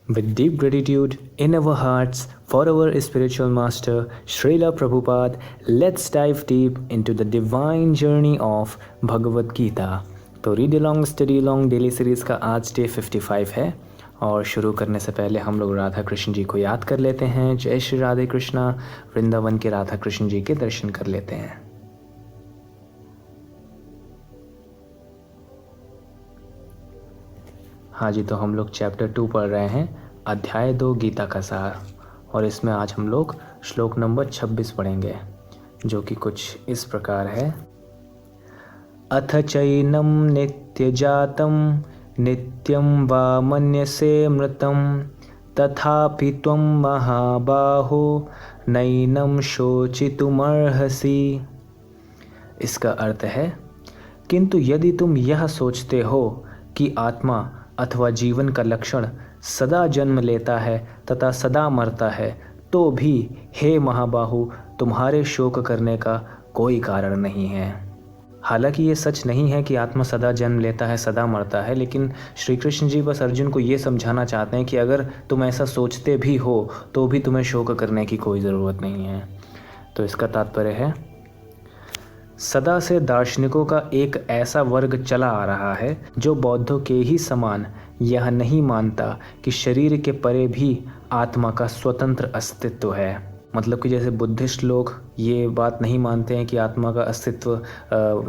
With deep gratitude in our hearts for our spiritual master, Srila Prabhupada, let's dive deep into the divine journey of Bhagavad Gita. तो read along study along daily series का आज day 55 है और शुरू करने से पहले हम लोग राधा कृष्ण जी को याद कर लेते हैं। जय श्री राधे कृष्णा। वृंदावन के राधा कृष्ण जी के दर्शन कर लेते हैं। हाँ जी, तो हम लोग चैप्टर 2 पढ़ रहे हैं, अध्याय 2 गीता का सार, और इसमें आज हम लोग श्लोक नंबर 26 पढ़ेंगे, जो कि कुछ इस प्रकार है। अथ चैनम नित्यजातं नित्यं वा मन्यसे मृतं तथापि त्वं महाबाहो नैनं शोचितुमर्हसि। इसका अर्थ है, किंतु यदि तुम यह सोचते हो कि आत्मा अथवा जीवन का लक्षण सदा जन्म लेता है तथा सदा मरता है, तो भी हे महाबाहु तुम्हारे शोक करने का कोई कारण नहीं है। हालांकि ये सच नहीं है कि आत्मा सदा जन्म लेता है सदा मरता है, लेकिन श्री कृष्ण जी बस अर्जुन को ये समझाना चाहते हैं कि अगर तुम ऐसा सोचते भी हो तो भी तुम्हें शोक करने की कोई ज़रूरत नहीं है। तो इसका तात्पर्य है, सदा से दार्शनिकों का एक ऐसा वर्ग चला आ रहा है जो बौद्धों के ही समान यह नहीं मानता कि शरीर के परे भी आत्मा का स्वतंत्र अस्तित्व है। मतलब कि जैसे बुद्धिस्ट लोग ये बात नहीं मानते हैं कि आत्मा का अस्तित्व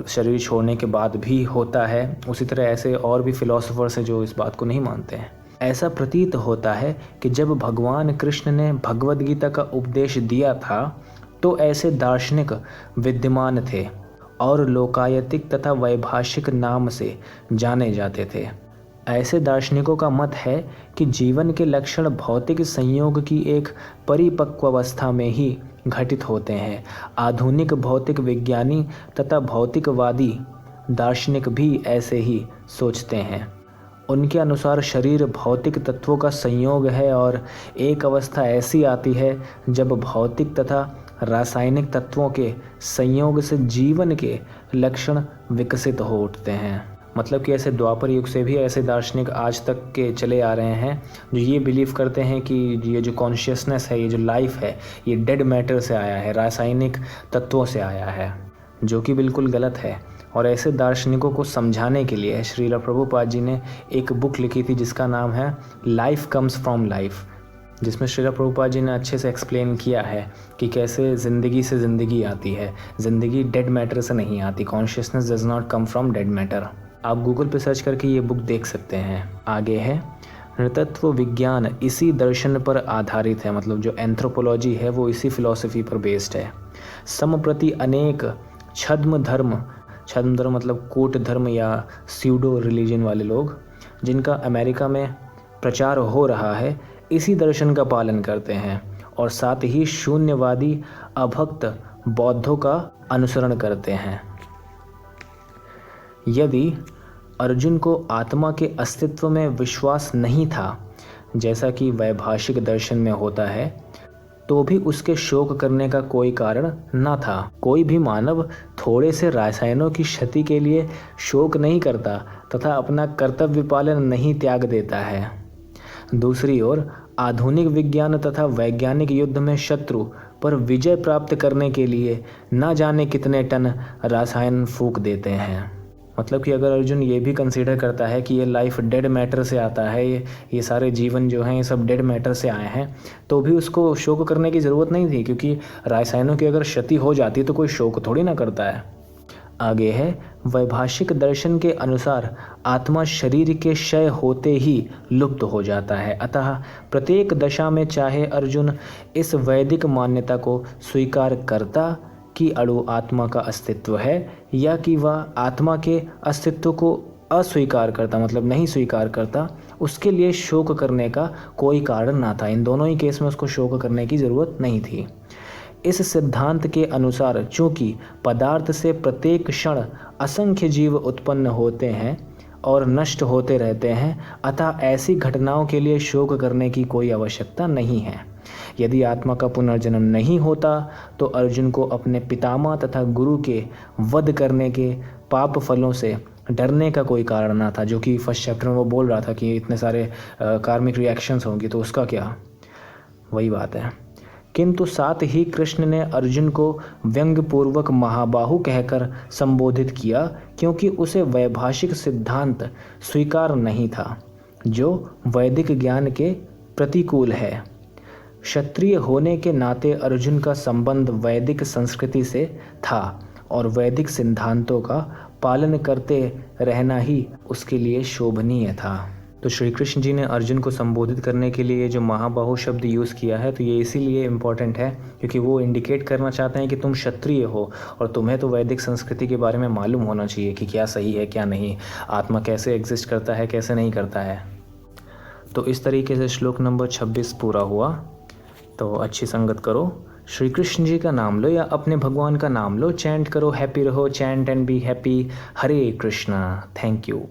शरीर छोड़ने के बाद भी होता है, उसी तरह ऐसे और भी फिलोसोफर्स हैं जो इस बात को नहीं मानते हैं। ऐसा प्रतीत होता है कि जब भगवान कृष्ण ने भगवद गीता का उपदेश दिया था तो ऐसे दार्शनिक विद्यमान थे और लोकायतिक तथा वैभाषिक नाम से जाने जाते थे। ऐसे दार्शनिकों का मत है कि जीवन के लक्षण भौतिक संयोग की एक परिपक्व अवस्था में ही घटित होते हैं। आधुनिक भौतिक विज्ञानी तथा भौतिकवादी दार्शनिक भी ऐसे ही सोचते हैं। उनके अनुसार शरीर भौतिक तत्वों का संयोग है और एक अवस्था ऐसी आती है जब भौतिक तथा रासायनिक तत्वों के संयोग से जीवन के लक्षण विकसित हो उठते हैं। मतलब कि ऐसे द्वापर युग से भी ऐसे दार्शनिक आज तक के चले आ रहे हैं जो ये बिलीव करते हैं कि ये जो कॉन्शियसनेस है, ये जो लाइफ है, ये डेड मैटर से आया है, रासायनिक तत्वों से आया है, जो कि बिल्कुल गलत है। और ऐसे दार्शनिकों को समझाने के लिए श्रील प्रभुपाद जी ने एक बुक लिखी थी जिसका नाम है लाइफ कम्स फ्रॉम लाइफ, जिसमें श्रील प्रभुपाद जी ने अच्छे से एक्सप्लेन किया है कि कैसे ज़िंदगी से ज़िंदगी आती है। ज़िंदगी डेड मैटर से नहीं आती। Consciousness does not come from dead matter. आप गूगल पे सर्च करके ये बुक देख सकते हैं। आगे है, नृतत्व विज्ञान इसी दर्शन पर आधारित है। मतलब जो एंथ्रोपोलॉजी है वो इसी फिलॉसफी पर बेस्ड है। समप्रति अनेक छद्म धर्म मतलब कूट धर्म या स्यूडो रिलीजन वाले लोग, जिनका अमेरिका में प्रचार हो रहा है, इसी दर्शन का पालन करते हैं और साथ ही शून्यवादी अभक्त बौद्धों का अनुसरण करते हैं। यदि अर्जुन को आत्मा के अस्तित्व में विश्वास नहीं था, जैसा कि वैभाषिक दर्शन में होता है, तो भी उसके शोक करने का कोई कारण न था। कोई भी मानव थोड़े से रसायनों की क्षति के लिए शोक नहीं करता तथा अपना कर्तव्य पालन नहीं त्याग देता है। दूसरी ओर आधुनिक विज्ञान तथा वैज्ञानिक युद्ध में शत्रु पर विजय प्राप्त करने के लिए न जाने कितने टन रसायन फूंक देते हैं। मतलब कि अगर अर्जुन ये भी कंसीडर करता है कि ये लाइफ डेड मैटर से आता है, ये सारे जीवन जो हैं ये सब डेड मैटर से आए हैं, तो भी उसको शोक करने की ज़रूरत नहीं थी, क्योंकि रसायनों की अगर क्षति हो जाती तो कोई शोक थोड़ी ना करता है। आगे है, वैभाषिक दर्शन के अनुसार आत्मा शरीर के क्षय होते ही लुप्त हो जाता है। अतः प्रत्येक दशा में चाहे अर्जुन इस वैदिक मान्यता को स्वीकार करता कि अणु आत्मा का अस्तित्व है, या कि वह आत्मा के अस्तित्व को अस्वीकार करता, मतलब नहीं स्वीकार करता, उसके लिए शोक करने का कोई कारण ना था। इन दोनों ही केस में उसको शोक करने की ज़रूरत नहीं थी। इस सिद्धांत के अनुसार चूँकि पदार्थ से प्रत्येक क्षण असंख्य जीव उत्पन्न होते हैं और नष्ट होते रहते हैं, अतः ऐसी घटनाओं के लिए शोक करने की कोई आवश्यकता नहीं है। यदि आत्मा का पुनर्जन्म नहीं होता तो अर्जुन को अपने पितामह तथा गुरु के वध करने के पाप फलों से डरने का कोई कारण ना था, जो कि फर्स्ट चैप्टर में वो बोल रहा था कि इतने सारे कार्मिक रिएक्शंस होंगी तो उसका क्या, वही बात है। किंतु साथ ही कृष्ण ने अर्जुन को व्यंग्यपूर्वक महाबाहु कहकर संबोधित किया, क्योंकि उसे वैभाषिक सिद्धांत स्वीकार नहीं था जो वैदिक ज्ञान के प्रतिकूल है। क्षत्रिय होने के नाते अर्जुन का संबंध वैदिक संस्कृति से था और वैदिक सिद्धांतों का पालन करते रहना ही उसके लिए शोभनीय था। तो श्री कृष्ण जी ने अर्जुन को संबोधित करने के लिए जो महाबाहु शब्द यूज़ किया है, तो ये इसीलिए इम्पॉर्टेंट है क्योंकि वो इंडिकेट करना चाहते हैं कि तुम क्षत्रिय हो और तुम्हें तो वैदिक संस्कृति के बारे में मालूम होना चाहिए कि क्या सही है क्या नहीं, आत्मा कैसे एग्जिस्ट करता है कैसे नहीं करता है। तो इस तरीके से श्लोक नंबर 26 पूरा हुआ। तो अच्छी संगत करो, श्री कृष्ण जी का नाम लो या अपने भगवान का नाम लो, चैंट करो, हैप्पी रहो, chant and be happy. Hare Krishna. Thank you.